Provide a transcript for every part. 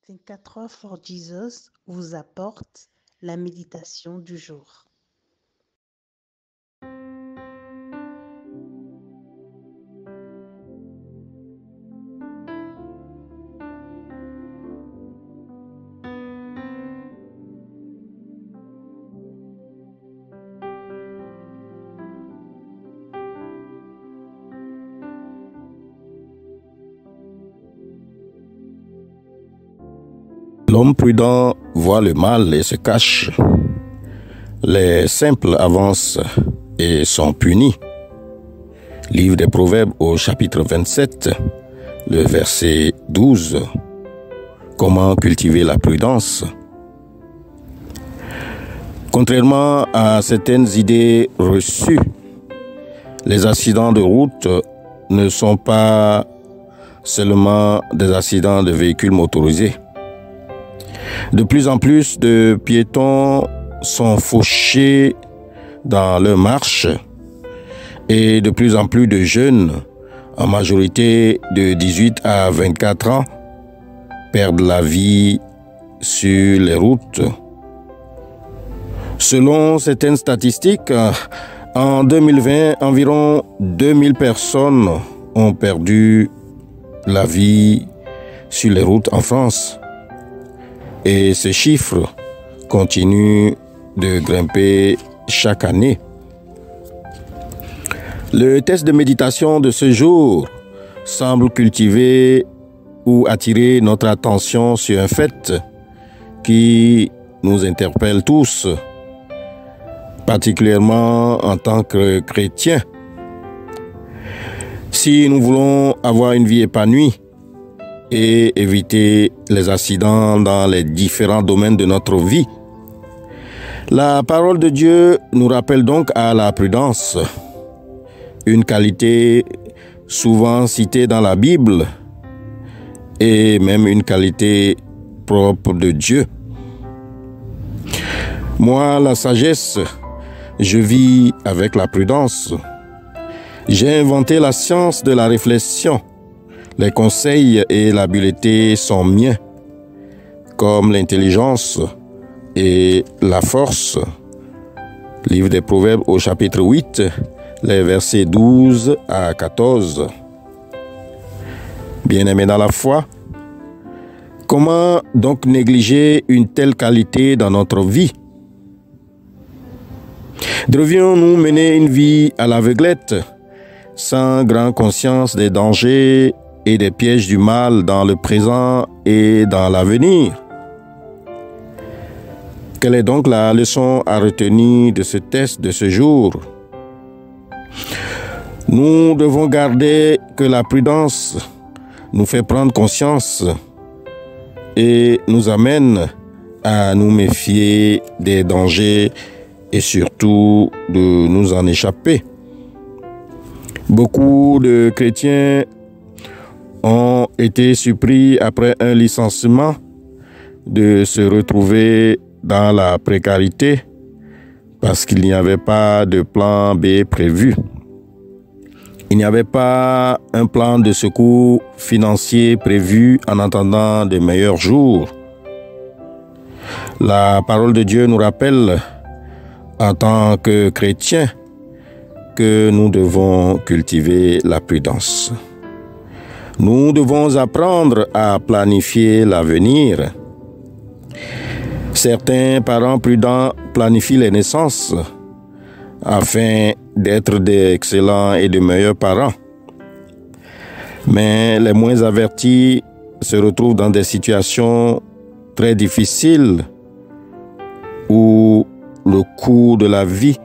24 Hours for Jesus vous apporte la méditation du jour. L'homme prudent voit le mal et se cache. Les simples avancent et sont punis. Livre des Proverbes au chapitre 27, le verset 12. Comment cultiver la prudence? Contrairement à certaines idées reçues, les accidents de route ne sont pas seulement des accidents de véhicules motorisés. De plus en plus de piétons sont fauchés dans leur marche et de plus en plus de jeunes, en majorité de 18 à 24 ans, perdent la vie sur les routes. Selon certaines statistiques, en 2020, environ 2000 personnes ont perdu la vie sur les routes en France. Et ce chiffre continue de grimper chaque année. Le test de méditation de ce jour semble cultiver ou attirer notre attention sur un fait qui nous interpelle tous, particulièrement en tant que chrétiens. Si nous voulons avoir une vie épanouie et éviter les accidents dans les différents domaines de notre vie, la parole de Dieu nous rappelle donc à la prudence, une qualité souvent citée dans la Bible et même une qualité propre de Dieu. Moi, la sagesse, je vis avec la prudence. J'ai inventé la science de la réflexion. Les conseils et l'habileté sont miens, comme l'intelligence et la force. Livre des Proverbes au chapitre 8, les versets 12 à 14. Bien-aimés dans la foi, comment donc négliger une telle qualité dans notre vie? Devrions-nous mener une vie à l'aveuglette, sans grande conscience des dangers et des pièges du mal dans le présent et dans l'avenir? Quelle est donc la leçon à retenir de ce test de ce jour? Nous devons garder que la prudence nous fait prendre conscience et nous amène à nous méfier des dangers et surtout de nous en échapper. Beaucoup de chrétiens ont été surpris après un licenciement de se retrouver dans la précarité parce qu'il n'y avait pas de plan B prévu. Il n'y avait pas un plan de secours financier prévu en attendant de meilleurs jours. La parole de Dieu nous rappelle, en tant que chrétiens, que nous devons cultiver la prudence. Nous devons apprendre à planifier l'avenir. Certains parents prudents planifient les naissances afin d'être d'excellents et de meilleurs parents. Mais les moins avertis se retrouvent dans des situations très difficiles où le coût de la vie,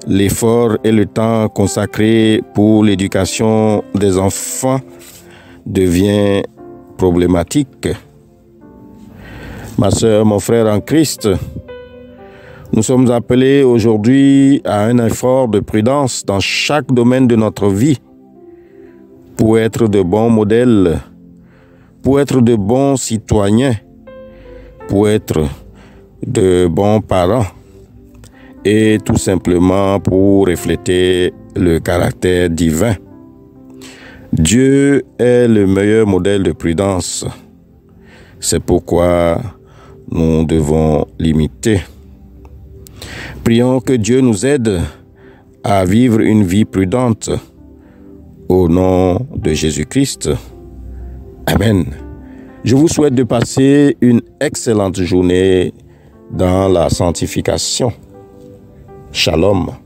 l'effort et le temps consacrés pour l'éducation des enfants devient problématique. Ma sœur, mon frère en Christ, nous sommes appelés aujourd'hui à un effort de prudence dans chaque domaine de notre vie pour être de bons modèles, pour être de bons citoyens, pour être de bons parents et tout simplement pour refléter le caractère divin. Dieu est le meilleur modèle de prudence. C'est pourquoi nous devons l'imiter. Prions que Dieu nous aide à vivre une vie prudente. Au nom de Jésus-Christ. Amen. Je vous souhaite de passer une excellente journée dans la sanctification. Shalom.